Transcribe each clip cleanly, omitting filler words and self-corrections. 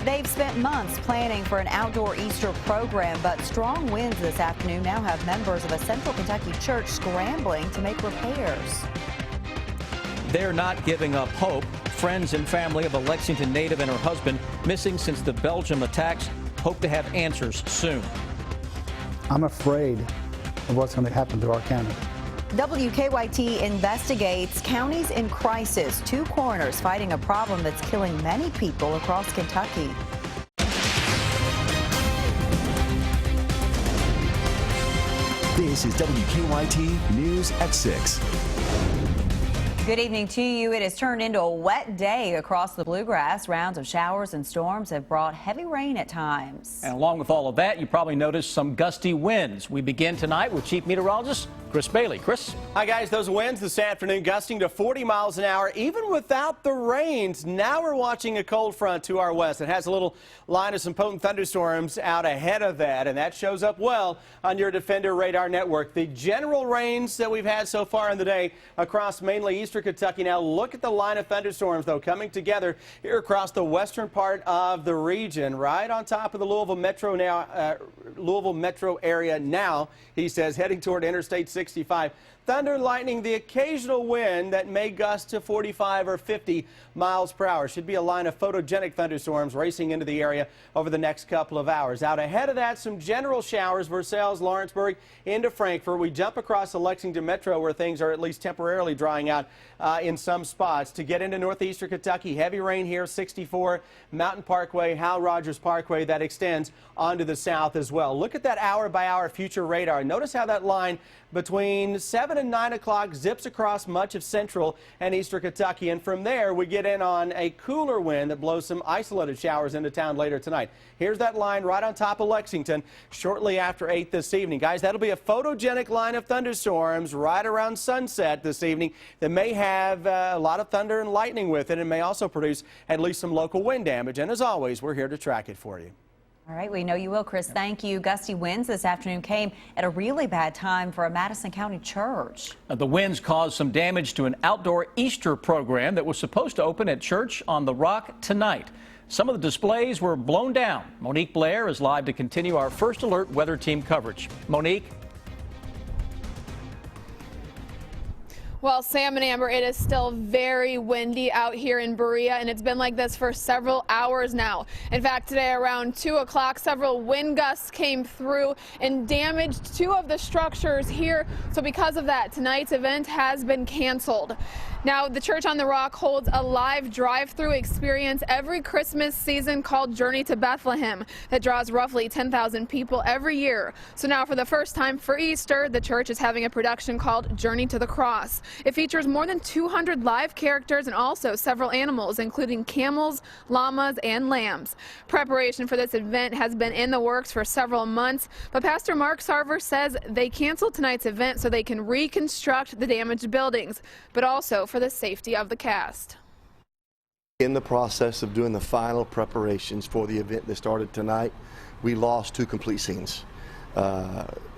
They've spent months planning for an outdoor Easter program, but strong winds this afternoon now have members of a Central Kentucky church scrambling to make repairs. They're not giving up hope. Friends and family of a Lexington native and her husband missing since the Belgium attacks hope to have answers soon. I'm afraid of what's going to happen to our county. WKYT investigates counties in crisis. Two coroners fighting a problem that's killing many people across Kentucky. This is WKYT News at 6. Good evening to you. It has turned into a wet day across the bluegrass. Rounds of showers and storms have brought heavy rain at times. And along with all of that, you probably noticed some gusty winds. We begin tonight with Chief Meteorologist Chris Bailey. Chris? Hi, guys. Those winds this afternoon gusting to 40 miles an hour, even without the rains. Now we're watching a cold front to our west. It has a little line of some potent thunderstorms out ahead of that, and that shows up well on your Defender radar network. The general rains that we've had so far in the day across mainly eastern Kentucky. Now look at the line of thunderstorms, though, coming together here across the western part of the region, right on top of the Louisville metro now, Louisville metro area now, he says, heading toward Interstate 65. Thunder and lightning, the occasional wind that may gust to 45 or 50 miles per hour. Should be a line of photogenic thunderstorms racing into the area over the next couple of hours. Out ahead of that, some general showers, Versailles, Lawrenceburg, into Frankfort. We jump across the Lexington metro where things are at least temporarily drying out in some spots. To get into northeastern Kentucky, heavy rain here, 64, Mountain Parkway, Hal Rogers Parkway, that extends onto the south as well. Look at that hour-by-hour future radar. Notice how that line between 7 and 9 o'clock zips across much of central and eastern Kentucky, and from there we get in on a cooler wind that blows some isolated showers into town later tonight. Here's that line right on top of Lexington shortly after 8 this evening. Guys, that'll be a photogenic line of thunderstorms right around sunset this evening that may have a lot of thunder and lightning with it, and may also produce at least some local wind damage. And as always, we're here to track it for you. All right, we know you will, Chris. Thank you. Gusty winds this afternoon came at a really bad time for a Madison County church. The winds caused some damage to an outdoor Easter program that was supposed to open at Church on the Rock tonight. Some of the displays were blown down. Monique Blair is live to continue our First Alert weather team coverage. Monique? Well, Sam and Amber, it is still very windy out here in Berea, and it's been like this for several hours now. In fact, today around 2 o'clock, several wind gusts came through and damaged two of the structures here. So because of that, tonight's event has been canceled. Now, the Church on the Rock holds a live drive-through experience every Christmas season called Journey to Bethlehem that draws roughly 10,000 people every year. So now for the first time for Easter, the church is having a production called Journey to the Cross. It features more than 200 live characters and also several animals, including camels, llamas, and lambs. Preparation for this event has been in the works for several months, but Pastor Mark Sarver says they canceled tonight's event so they can reconstruct the damaged buildings, but also for the safety of the cast. In the process of doing the final preparations for the event that started tonight, we lost two complete scenes.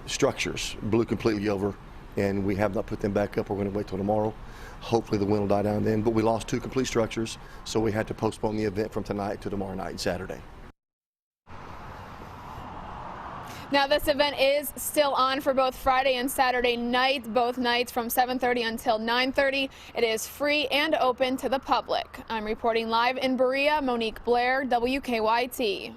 Structures blew completely over, and we have not put them back up. We're going to wait till tomorrow. Hopefully the wind will die down then, but we lost two complete structures, so we had to postpone the event from tonight to tomorrow night and Saturday. Now, this event is still on for both Friday and Saturday night, both nights from 7:30 until 9:30. It is free and open to the public. I'm reporting live in Berea, Monique Blair, WKYT.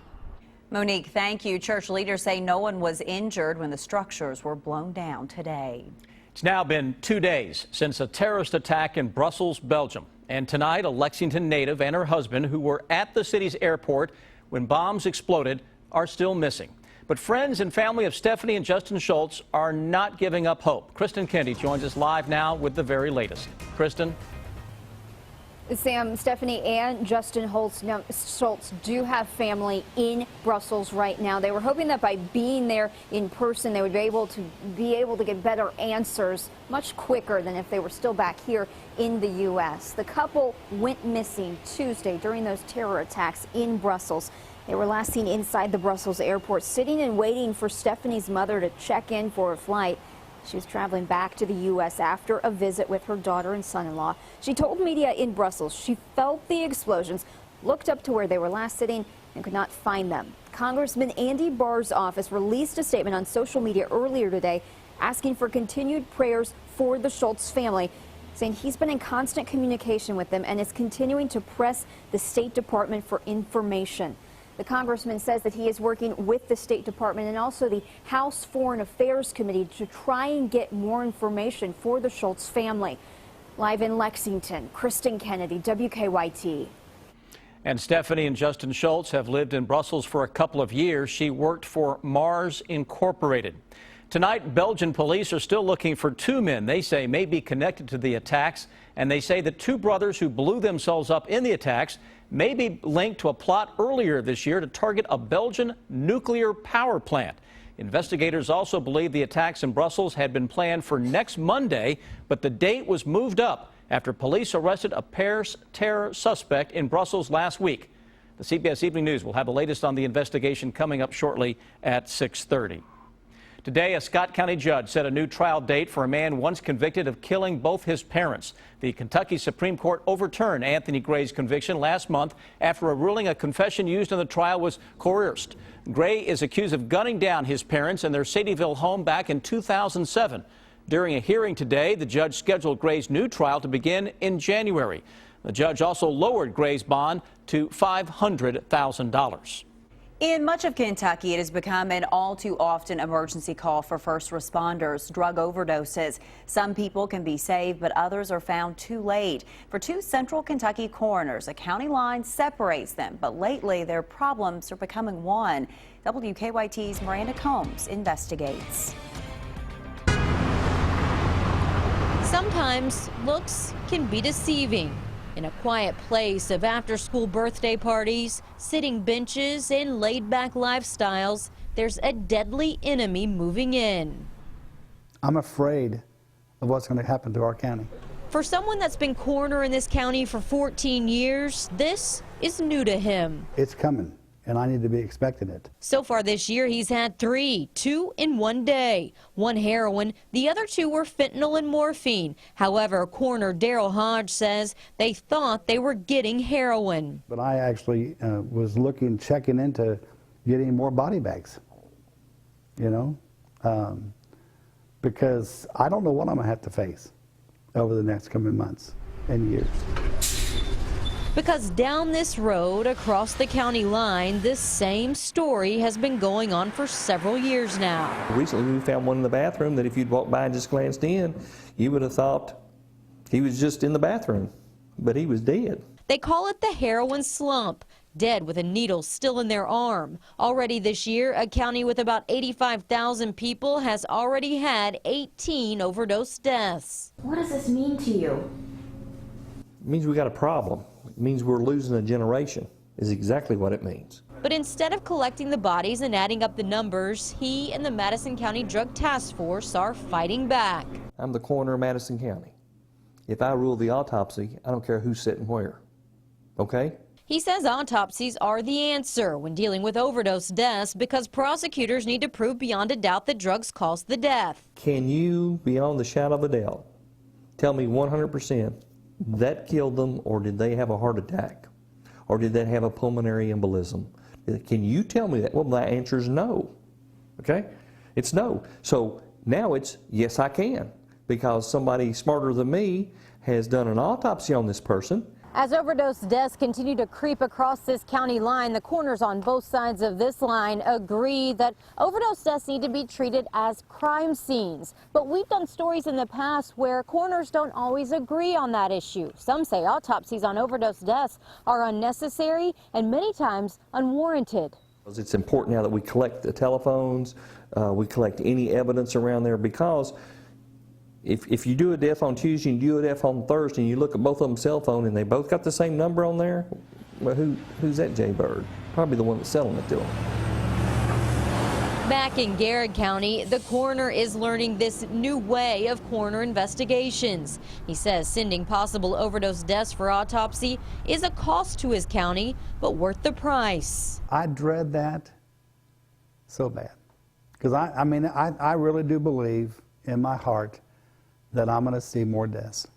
Monique, thank you. Church leaders say no one was injured when the structures were blown down today. It's now been 2 days since a terrorist attack in Brussels, Belgium. And tonight, a Lexington native and her husband, who were at the city's airport when bombs exploded, are still missing. But friends and family of Stephanie and Justin Schultz are not giving up hope. Kristen Kennedy joins us live now with the very latest. Kristen? Sam, Stephanie and Justin Schultz do have family in Brussels right now. They were hoping that by being there in person, they would be able to get better answers much quicker than if they were still back here in the U.S. The couple went missing Tuesday during those terror attacks in Brussels. They were last seen inside the Brussels airport, sitting and waiting for Stephanie's mother to check in for a flight. She was traveling back to the U.S. after a visit with her daughter and son-in-law. She told media in Brussels she felt the explosions, looked up to where they were last sitting and could not find them. Congressman Andy Barr's office released a statement on social media earlier today asking for continued prayers for the Schultz family, saying he's been in constant communication with them and is continuing to press the State Department for information. The congressman says that he is working with the State Department and also the House Foreign Affairs Committee to try and get more information for the Schultz family. Live in Lexington, Kristen Kennedy, WKYT. And Stephanie and Justin Schultz have lived in Brussels for a couple of years. She worked for Mars Incorporated. Tonight, Belgian police are still looking for two men they say may be connected to the attacks, and they say the two brothers who blew themselves up in the attacks may be linked to a plot earlier this year to target a Belgian nuclear power plant. Investigators also believe the attacks in Brussels had been planned for next Monday, but the date was moved up after police arrested a Paris terror suspect in Brussels last week. The CBS Evening News will have the latest on the investigation coming up shortly at 6:30. Today, a Scott County judge set a new trial date for a man once convicted of killing both his parents. The Kentucky Supreme Court overturned Anthony Gray's conviction last month after a ruling a confession used in the trial was coerced. Gray is accused of gunning down his parents in their Sadieville home back in 2007. During a hearing today, the judge scheduled Gray's new trial to begin in January. The judge also lowered Gray's bond to $500,000. In much of Kentucky, it has become an all too often emergency call for first responders. Drug overdoses. Some people can be saved, but others are found too late. For two Central Kentucky coroners, a county line separates them, but lately their problems are becoming one. WKYT's Miranda Combs investigates. Sometimes looks can be deceiving. In a quiet place of after-school birthday parties, sitting benches, and laid-back lifestyles, there's a deadly enemy moving in. I'm afraid of what's going to happen to our county. For someone that's been coroner in this county for 14 years, this is new to him. It's coming, and I need to be expecting it. So far this year, he's had two in one day. One heroin, the other two were fentanyl and morphine. However, coroner Daryl Hodge says they thought they were getting heroin. But I actually was checking into getting more body bags, you know, because I don't know what I'm going to have to face over the next coming months and years. Because down this road, across the county line, this same story has been going on for several years now. Recently, we found one in the bathroom that if you'd walked by and just glanced in, you would have thought he was just in the bathroom, but he was dead. They call it the heroin slump, dead with a needle still in their arm. Already this year, a county with about 85,000 people has already had 18 overdose deaths. What does this mean to you? It means we got a problem. It means we're losing a generation, is exactly what it means. But instead of collecting the bodies and adding up the numbers, he and the Madison County Drug Task Force are fighting back. I'm the coroner of Madison County. If I rule the autopsy, I don't care who's sitting where, okay? He says autopsies are the answer when dealing with overdose deaths because prosecutors need to prove beyond a doubt that drugs caused the death. Can you, beyond the shadow of a doubt, tell me 100% that killed them, or did they have a heart attack? Or did they have a pulmonary embolism? Can you tell me that? Well, my answer is no. Okay? It's no. So now it's yes, I can, because somebody smarter than me has done an autopsy on this person. As overdose deaths continue to creep across this county line, the coroners on both sides of this line agree that overdose deaths need to be treated as crime scenes. But we've done stories in the past where coroners don't always agree on that issue. Some say autopsies on overdose deaths are unnecessary and many times unwarranted. It's important now that we collect the telephones, we collect any evidence around there, because if you do a death on Tuesday and you do a death on Thursday and you look at both of them's cell phone and they both got the same number on there, well, who's that jaybird? Probably the one that's selling it to them. Back in Garrett County, the coroner is learning this new way of coroner investigations. He says sending possible overdose deaths for autopsy is a cost to his county, but worth the price. I dread that so bad, because I really do believe in my heart that I'm going to see more deaths.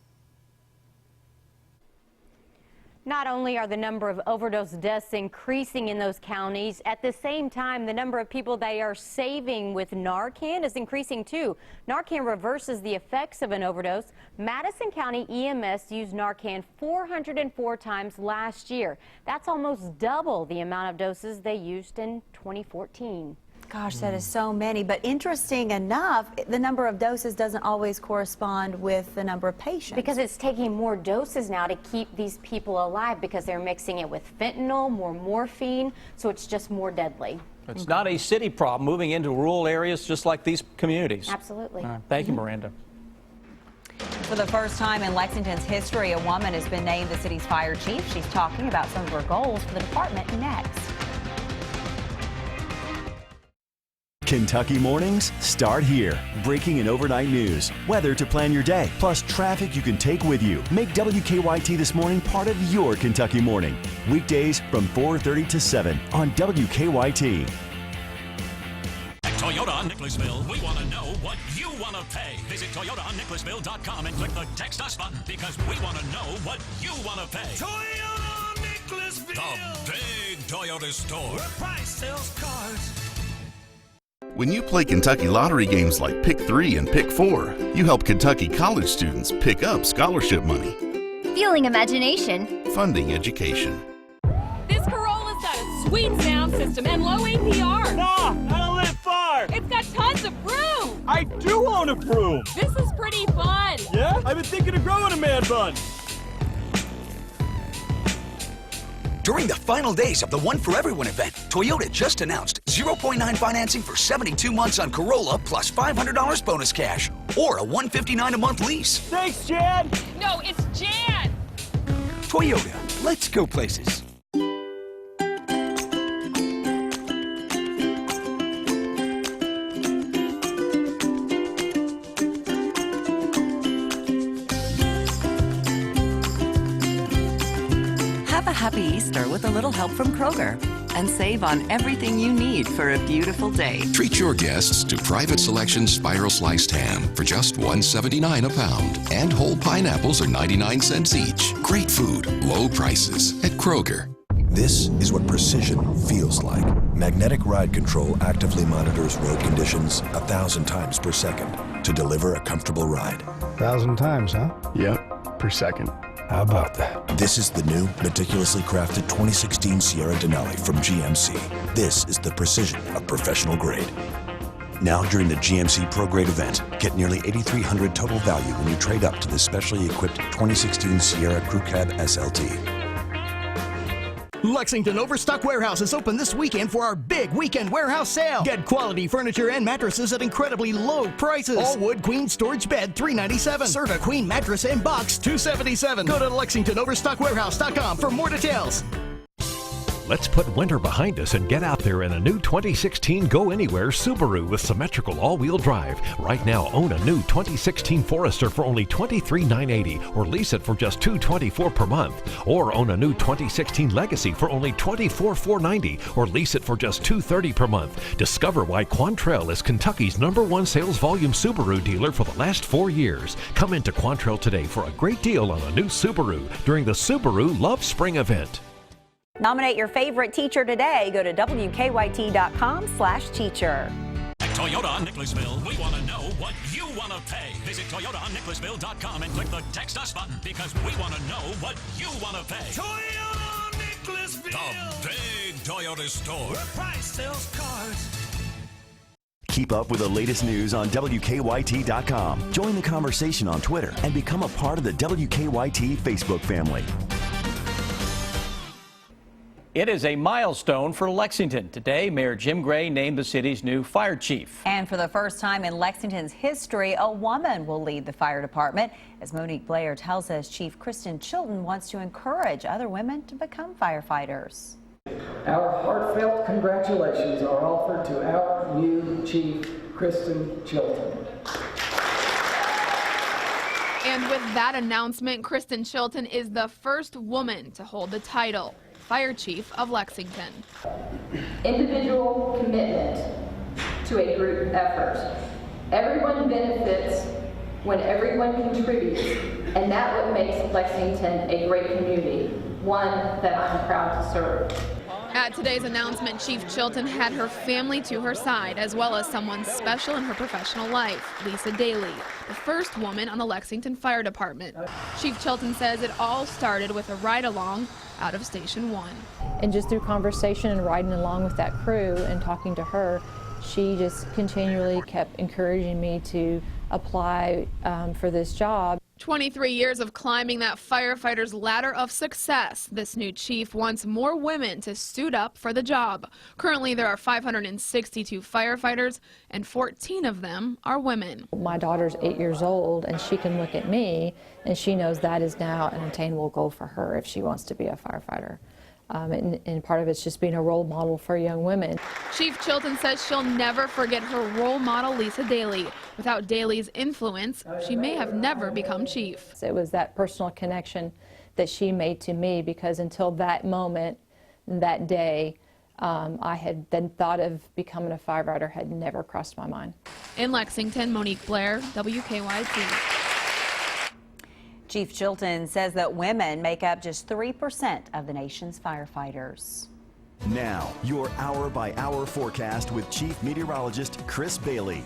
Not only are the number of overdose deaths increasing in those counties, at the same time, the number of people they are saving with Narcan is increasing too. Narcan reverses the effects of an overdose. Madison County EMS used Narcan 404 times last year. That's almost double the amount of doses they used in 2014. Gosh, that is so many. But interesting enough, the number of doses doesn't always correspond with the number of patients. Because it's taking more doses now to keep these people alive because they're mixing it with fentanyl, more morphine, so it's just more deadly. It's not a city problem, moving into rural areas just like these communities. Absolutely. Thank you, Miranda. For the first time in Lexington's history, a woman has been named the city's fire chief. She's talking about some of her goals for the department next. Kentucky mornings start here. Breaking and overnight news, weather to plan your day, plus traffic you can take with you. Make WKYT This Morning part of your Kentucky morning. Weekdays from 4:30 to 7 on WKYT. At Toyota Nicholasville, we want to know what you want to pay. Visit ToyotaNicholasville.com and click the Text Us button because we want to know what you want to pay. Toyota Nicholasville, the big Toyota store where price sells cars. When you play Kentucky lottery games like Pick 3 and Pick 4, you help Kentucky college students pick up scholarship money. Fueling imagination. Funding education. This Corolla's got a sweet sound system and low APR. Nah, I don't live far. It's got tons of room. I do own a broom. This is pretty fun. Yeah? I've been thinking of growing a man bun. During the final days of the One for Everyone event, Toyota just announced 0.9 financing for 72 months on Corolla plus $500 bonus cash or a $159 a month lease. Thanks, Jan. No, it's Jan. Toyota, let's go places. Have a happy Easter with a little help from Kroger and save on everything you need for a beautiful day. Treat your guests to private selection spiral sliced ham for just $1.79 a pound. And whole pineapples are 99 cents each. Great food, low prices at Kroger. This is what precision feels like. Magnetic Ride Control actively monitors road conditions 1,000 times per second to deliver a comfortable ride. 1,000 times, huh? Yep, per second. How about that? This is the new, meticulously crafted 2016 Sierra Denali from GMC. This is the precision of professional grade. Now during the GMC Pro Grade event, get nearly $8,300 total value when you trade up to the specially equipped 2016 Sierra Crew Cab SLT. Lexington Overstock Warehouse is open this weekend for our big weekend warehouse sale. Get quality furniture and mattresses at incredibly low prices. All wood queen storage bed $397. Serta queen mattress and box $277. Go to LexingtonOverstockWarehouse.com for more details. Let's put winter behind us and get out there in a new 2016 Go Anywhere Subaru with symmetrical all-wheel drive. Right now, own a new 2016 Forester for only $23,980 or lease it for just $224 per month. Or own a new 2016 Legacy for only $24,490 or lease it for just $230 per month. Discover why Quantrell is Kentucky's #1 sales volume Subaru dealer for the last 4 years. Come into Quantrell today for a great deal on a new Subaru during the Subaru Love Spring event. Nominate your favorite teacher today. Go to WKYT.com/teacher. At Toyota Nicholasville, we want to know what you want to pay. Visit ToyotaNicholasville.com and click the Text Us button because we want to know what you want to pay. Toyota Nicholasville, the big Toyota store where price sells cars. Keep up with the latest news on WKYT.com. Join the conversation on Twitter and become a part of the WKYT Facebook family. It is a milestone for Lexington. Today, Mayor Jim Gray named the city's new fire chief. And for the first time in Lexington's history, a woman will lead the fire department. As Monique Blair tells us, Chief Kristen Chilton wants to encourage other women to become firefighters. Our heartfelt congratulations are offered to our new Chief, Kristen Chilton. And with that announcement, Kristen Chilton is the first woman to hold the title. Fire Chief of Lexington. Individual commitment to a group effort. Everyone benefits when everyone contributes, and that's what makes Lexington a great community. one that I'm proud to serve. At today's announcement, Chief Chilton had her family to her side, as well as someone special in her professional life, Lisa Daly, the first woman on the Lexington Fire Department. Chief Chilton says it all started with a ride-along out of Station 1. And just through conversation and riding along with that crew and talking to her, she just continually kept encouraging me to apply for this job. 23 years of climbing that firefighter's ladder of success. This new chief wants more women to suit up for the job. Currently, there are 562 firefighters, and 14 of them are women. My daughter's 8 years old, and she can look at me, and she knows that is now an attainable goal for her if she wants to be a firefighter. And part of it's just being a role model for young women. Chief Chilton says she'll never forget her role model, Lisa Daly. Without Daly's influence, she may have never become chief. It was that personal connection that she made to me, because until that moment, that day, I had then thought of becoming a firefighter had never crossed my mind. In Lexington, Monique Blair, WKYT. Chief Chilton says that women make up just 3% of the nation's firefighters. Now, your hour-by-hour forecast with Chief Meteorologist Chris Bailey.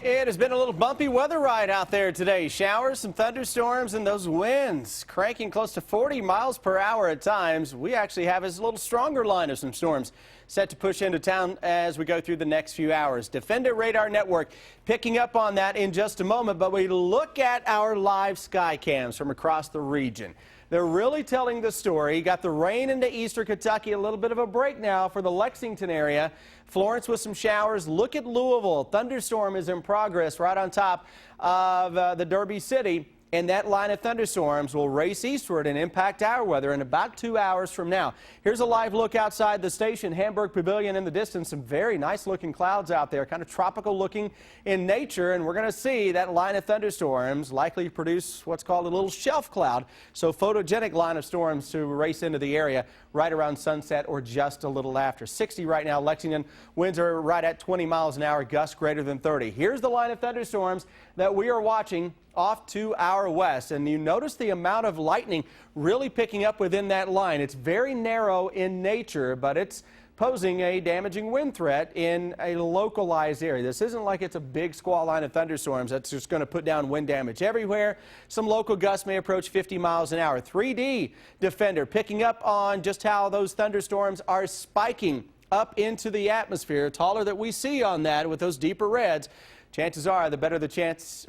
It has been a little bumpy weather ride out there today. Showers, some thunderstorms, and those winds cranking close to 40 miles per hour at times. We actually have a little stronger line of some storms set to push into town as we go through the next few hours. Defender Radar Network picking up on that in just a moment, but we look at our live sky cams from across the region. They're really telling the story. Got the rain into eastern Kentucky, a little bit of a break now for the Lexington area. Florence with some showers. Look at Louisville. Thunderstorm is in progress right on top of the Derby City. And that line of thunderstorms will race eastward and impact our weather in about 2 hours from now. Here's a live look outside the station, Hamburg Pavilion in the distance. Some very nice looking clouds out there, kind of tropical looking in nature. And we're going to see that line of thunderstorms likely produce what's called a little shelf cloud. So photogenic line of storms to race into the area right around sunset or just a little after. 60 right now, Lexington. Winds are right at 20 miles an hour, gusts greater than 30. Here's the line of thunderstorms that we are watching off to our west, and you notice the amount of lightning really picking up within that line. It's very narrow in nature, but it's posing a damaging wind threat in a localized area. This isn't like it's a big squall line of thunderstorms that's just going to put down wind damage everywhere. Some local gusts may approach 50 miles an hour. 3D Defender picking up on just how those thunderstorms are spiking up into the atmosphere. Taller that we see on that with those deeper reds, chances are the better the chance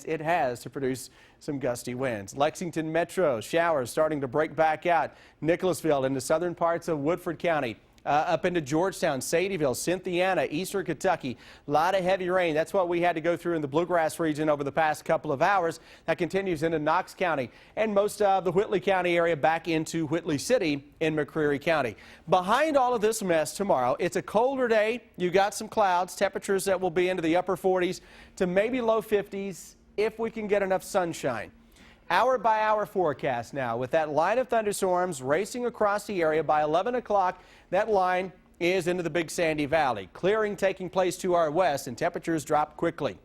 it has to produce some gusty winds. Lexington Metro, showers starting to break back out. Nicholasville into southern parts of Woodford County. Up into Georgetown, Sadieville, Cynthiana, eastern Kentucky. A lot of heavy rain. That's what we had to go through in the Bluegrass region over the past couple of hours. That continues into Knox County and most of the Whitley County area back into Whitley City in McCreary County. Behind all of this mess tomorrow, it's a colder day. You got some clouds, temperatures that will be into the upper 40s to maybe low 50s if we can get enough sunshine. Hour-by-hour forecast now with that line of thunderstorms racing across the area. By 11 o'clock, that line is into the Big Sandy Valley. Clearing taking place to our west, and temperatures drop quickly.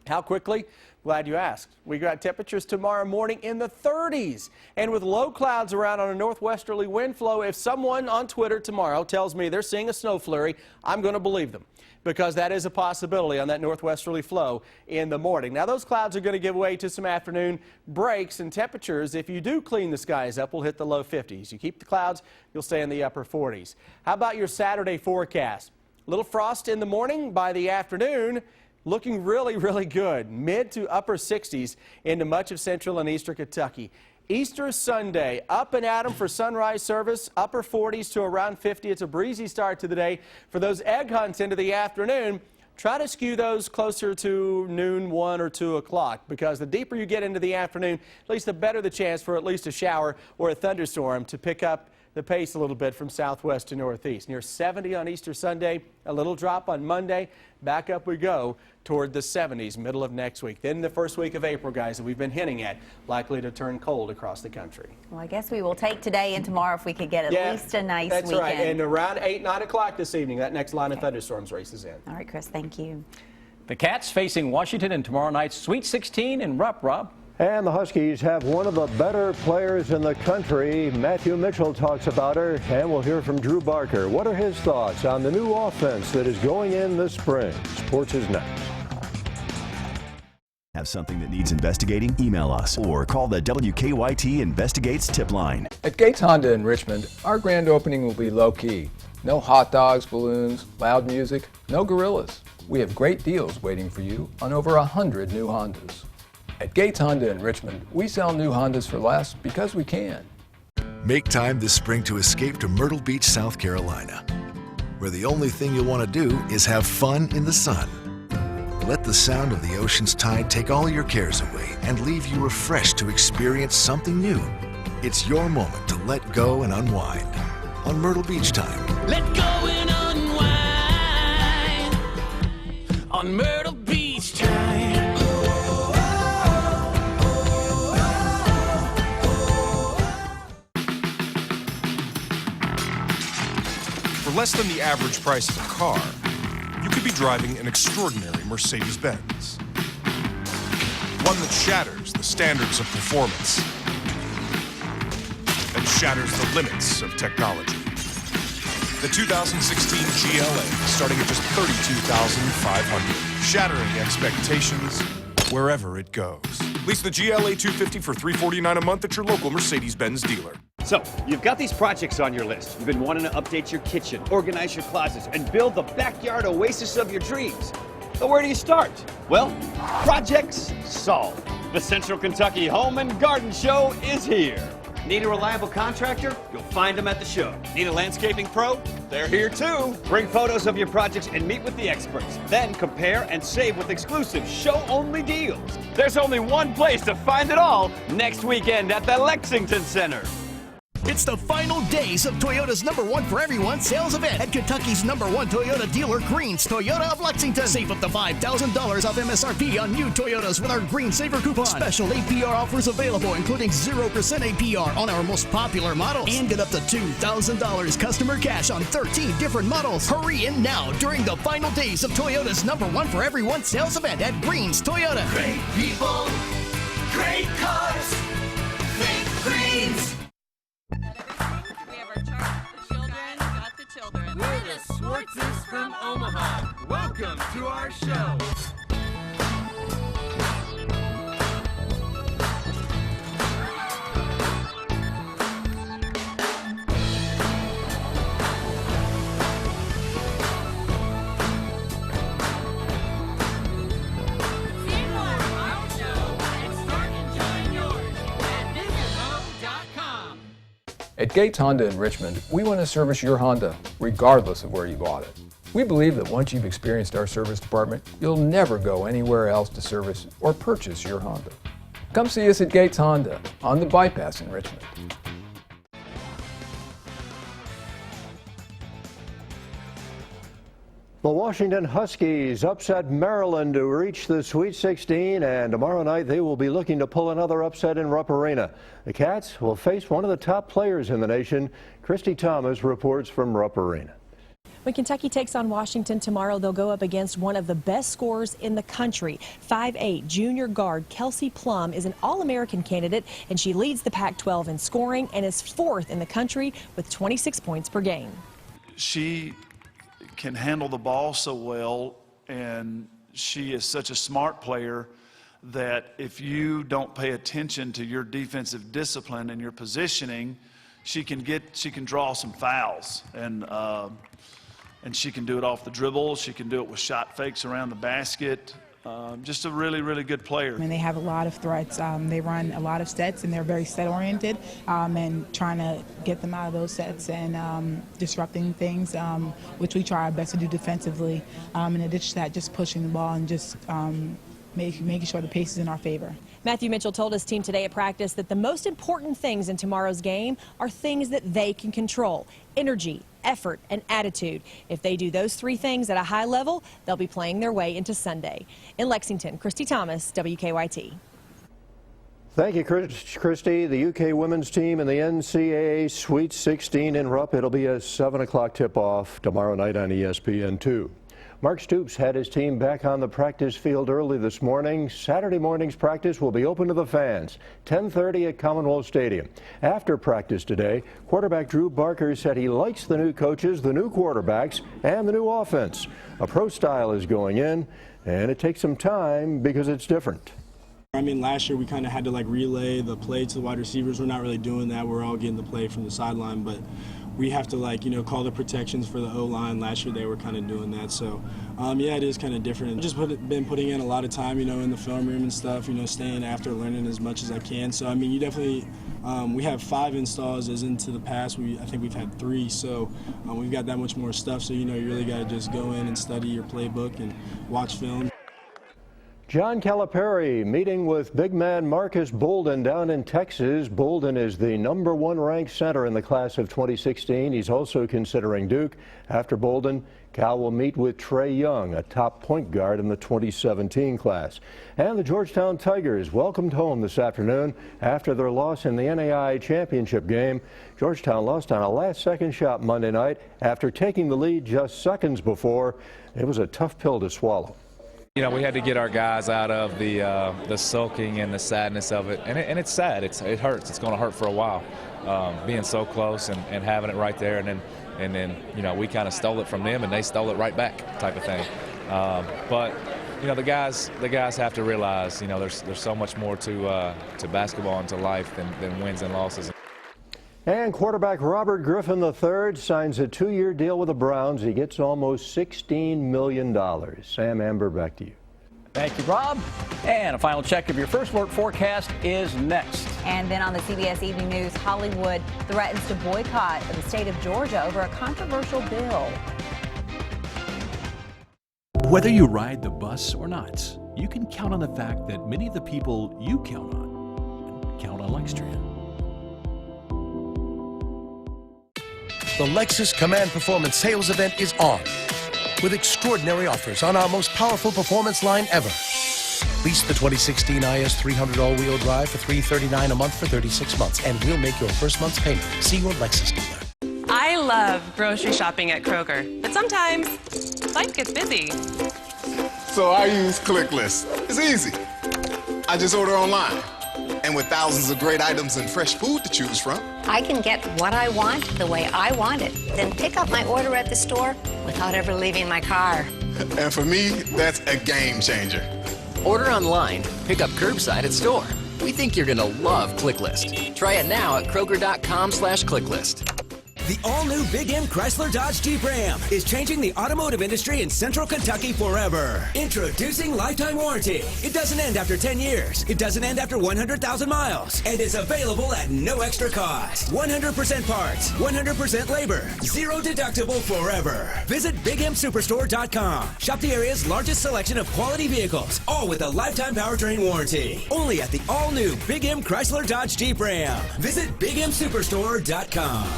How quickly? Glad you asked. We got temperatures tomorrow morning in the 30s. And with low clouds around on a northwesterly wind flow, if someone on Twitter tomorrow tells me they're seeing a snow flurry, I'm going to believe them, because that is a possibility on that northwesterly flow in the morning. Now, those clouds are going to give way to some afternoon breaks, and temperatures, if you do clean the skies up, will hit the low 50s. You keep the clouds, you'll stay in the upper 40s. How about your Saturday forecast? Little frost in the morning. By the afternoon, looking really, really good. Mid to upper 60s into much of central and eastern Kentucky. Easter Sunday, up and at 'em for sunrise service, upper 40s to around 50. It's a breezy start to the day. For those egg hunts into the afternoon, try to skew those closer to noon, 1 or 2 o'clock, because the deeper you get into the afternoon, at least the better the chance for at least a shower or a thunderstorm to pick up the pace a little bit from southwest to northeast. Near 70 on Easter Sunday, a little drop on Monday. Back up we go toward the 70s middle of next week. Then the first week of April, guys, that we've been hinting at, likely to turn cold across the country. Well, I guess we will take today and tomorrow if we could get at least a nice weekend. That's right. And around 8, 9 o'clock this evening, that next line of thunderstorms races in. All right, Chris, thank you. The Cats facing Washington in tomorrow night's Sweet 16 in Rupp. And the Huskies have one of the better players in the country. Matthew Mitchell talks about her, and we'll hear from Drew Barker. What are his thoughts on the new offense that is going in this spring? Sports is next. Have something that needs investigating? Email us or call the WKYT Investigates tip line. At Gates Honda in Richmond, our grand opening will be low-key. No hot dogs, balloons, loud music, no gorillas. We have great deals waiting for you on over 100 new Hondas. At Gates Honda in Richmond, we sell new Hondas for less because we can. Make time this spring to escape to Myrtle Beach, South Carolina, where the only thing you'll want to do is have fun in the sun. Let the sound of the ocean's tide take all your cares away and leave you refreshed to experience something new. It's your moment to let go and unwind on Myrtle Beach Time. Let go and unwind on Myrtle Beach Time. For less than the average price of a car, you could be driving an extraordinary Mercedes-Benz. One that shatters the standards of performance and shatters the limits of technology. The 2016 GLA, starting at just $32,500, shattering expectations wherever it goes. Lease the GLA 250 for $349 a month at your local Mercedes-Benz dealer. So, you've got these projects on your list. You've been wanting to update your kitchen, organize your closets, and build the backyard oasis of your dreams. But where do you start? Well, projects solved. The Central Kentucky Home and Garden Show is here. Need a reliable contractor? You'll find them at the show. Need a landscaping pro? They're here too. Bring photos of your projects and meet with the experts. Then compare and save with exclusive show-only deals. There's only one place to find it all, next weekend at the Lexington Center. It's the final days of Toyota's #1 for everyone sales event at Kentucky's #1 Toyota dealer, Green's Toyota of Lexington. Save up to $5,000 off MSRP on new Toyotas with our Green Saver coupon. Special APR offers available, including 0% APR on our most popular models. And get up to $2,000 customer cash on 13 different models. Hurry in now during the final days of Toyota's #1 for everyone sales event at Green's Toyota. Great people, great cars, think Greens. We're the Swartzes from Omaha. Welcome to our show. At Gates Honda in Richmond, we want to service your Honda, regardless of where you bought it. We believe that once you've experienced our service department, you'll never go anywhere else to service or purchase your Honda. Come see us at Gates Honda on the Bypass in Richmond. The Washington Huskies upset Maryland to reach the Sweet 16, and tomorrow night they will be looking to pull another upset in Rupp Arena. The Cats will face one of the top players in the nation. Christy Thomas reports from Rupp Arena. When Kentucky takes on Washington tomorrow, they'll go up against one of the best scorers in the country. 5'8" junior guard Kelsey Plum is an All-American candidate, and she leads the Pac-12 in scoring and is 4th in the country with 26 points per game. She can handle the ball so well, and she is such a smart player that if you don't pay attention to your defensive discipline and your positioning, she can draw some fouls, and she can do it off the dribble. She can do it with shot fakes around the basket. Just a really, really good player. And they have a lot of threats. They run a lot of sets, and they're very set-oriented, and trying to get them out of those sets and disrupting things, which we try our best to do defensively. In addition to that, just pushing the ball and just making sure the pace is in our favor. Matthew Mitchell told his team today at practice that the most important things in tomorrow's game are things that they can control: energy, effort, and attitude. If they do those 3 things at a high level, they'll be playing their way into Sunday. In Lexington, Christy Thomas, WKYT. Thank you, Christy. The UK women's team in the NCAA Sweet 16 in Rupp. It'll be a 7 o'clock tip-off tomorrow night on ESPN2. Mark Stoops had his team back on the practice field early this morning. Saturday morning's practice will be open to the fans, 10:30 at Commonwealth Stadium. After practice today, quarterback Drew Barker said he likes the new coaches, the new quarterbacks, and the new offense. A pro style is going in, and it takes some time because it's different. I mean, last year we kind of had to relay the play to the wide receivers. We're not really doing that. We're all getting the play from the sideline, but we have to call the protections for the O-line. Last year they were kind of doing that. So, yeah, it is kind of different. I've just been putting in a lot of time, in the film room and stuff, staying after, learning as much as I can. So, I mean, you definitely, we have 5 installs as into the past. I think we've had 3. So we've got that much more stuff. So, you really got to just go in and study your playbook and watch film. John Calipari meeting with big man Marcus Bolden down in Texas. Bolden is the #1 ranked center in the class of 2016. He's also considering Duke. After Bolden, Cal will meet with Trey Young, a top point guard in the 2017 class. And the Georgetown Tigers welcomed home this afternoon after their loss in the NAIA championship game. Georgetown lost on a last-second shot Monday night after taking the lead just seconds before. It was a tough pill to swallow. We had to get our guys out of the sulking and the sadness of it, and it's sad. It hurts. It's going to hurt for a while, being so close and having it right there, and then we kind of stole it from them, and they stole it right back, type of thing. But the guys have to realize there's so much more to basketball and to life than wins and losses. And quarterback Robert Griffin III signs a 2-year deal with the Browns. He gets almost $16 million. Sam Amber, back to you. Thank you, Rob. And a final check of your first alert forecast is next. And then on the CBS Evening News, Hollywood threatens to boycott the state of Georgia over a controversial bill. Whether you ride the bus or not, you can count on the fact that many of the people you count on Lextrian. The Lexus Command Performance Sales Event is on, with extraordinary offers on our most powerful performance line ever. Lease the 2016 IS 300 all-wheel drive for $339 a month for 36 months, and we'll make your first month's payment. See your Lexus dealer. I love grocery shopping at Kroger, but sometimes life gets busy. So I use ClickList. It's easy. I just order online. And with thousands of great items and fresh food to choose from, I can get what I want the way I want it, then pick up my order at the store without ever leaving my car. And for me, that's a game changer. Order online, pick up curbside at store. We think you're gonna love ClickList. Try it now at Kroger.com/ClickList. The all-new Big M Chrysler Dodge Jeep Ram is changing the automotive industry in Central Kentucky forever. Introducing lifetime warranty. It doesn't end after 10 years. It doesn't end after 100,000 miles. And is available at no extra cost. 100% parts, 100% labor, 0 deductible forever. Visit BigMSuperstore.com. Shop the area's largest selection of quality vehicles, all with a lifetime powertrain warranty. Only at the all-new Big M Chrysler Dodge Jeep Ram. Visit BigMSuperstore.com.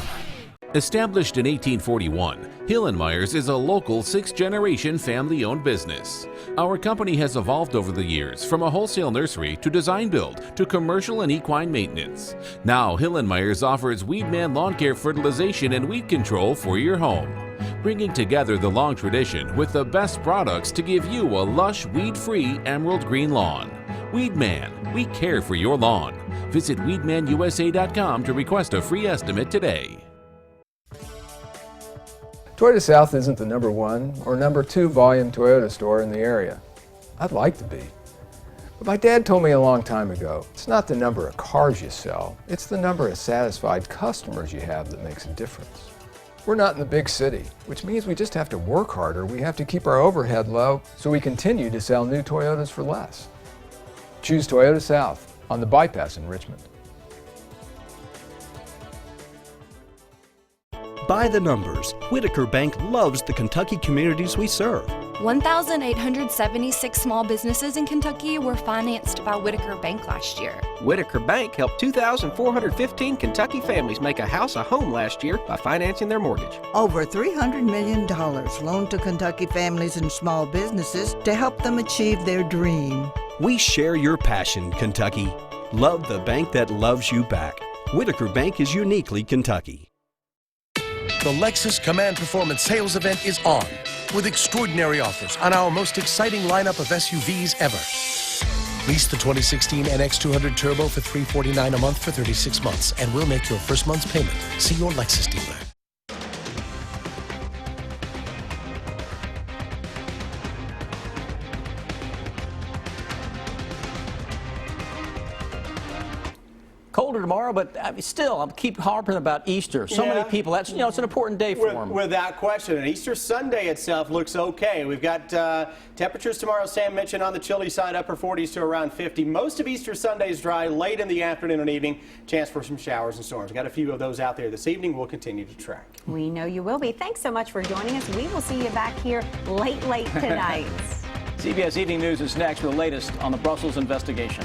Established in 1841, Hill & Myers is a local 6th-generation family-owned business. Our company has evolved over the years from a wholesale nursery to design build to commercial and equine maintenance. Now, Hill & Myers offers Weedman lawn care fertilization and weed control for your home, bringing together the long tradition with the best products to give you a lush, weed-free emerald green lawn. Weedman, we care for your lawn. Visit WeedmanUSA.com to request a free estimate today. Toyota South isn't the #1 or #2 volume Toyota store in the area. I'd like to be. But my dad told me a long time ago, it's not the number of cars you sell, it's the number of satisfied customers you have that makes a difference. We're not in the big city, which means we just have to work harder. We have to keep our overhead low so we continue to sell new Toyotas for less. Choose Toyota South on the bypass in Richmond. By the numbers, Whitaker Bank loves the Kentucky communities we serve. 1,876 small businesses in Kentucky were financed by Whitaker Bank last year. Whitaker Bank helped 2,415 Kentucky families make a house a home last year by financing their mortgage. Over $300 million loaned to Kentucky families and small businesses to help them achieve their dream. We share your passion, Kentucky. Love the bank that loves you back. Whitaker Bank is uniquely Kentucky. The Lexus Command Performance Sales Event is on, with extraordinary offers on our most exciting lineup of SUVs ever. Lease the 2016 NX200 Turbo for $349 a month for 36 months, and we'll make your first month's payment. See your Lexus dealer. Colder tomorrow, but still, I'll keep harping about Easter. So many people, that's, it's an important day for them. Without question. And Easter Sunday itself looks okay. We've got temperatures tomorrow, Sam mentioned, on the chilly side, upper 40s to around 50. Most of Easter Sunday is dry late in the afternoon and evening. Chance for some showers and storms. Got a few of those out there this evening. We'll continue to track. We know you will be. Thanks so much for joining us. We will see you back here late tonight. CBS Evening News is next with the latest on the Brussels investigation.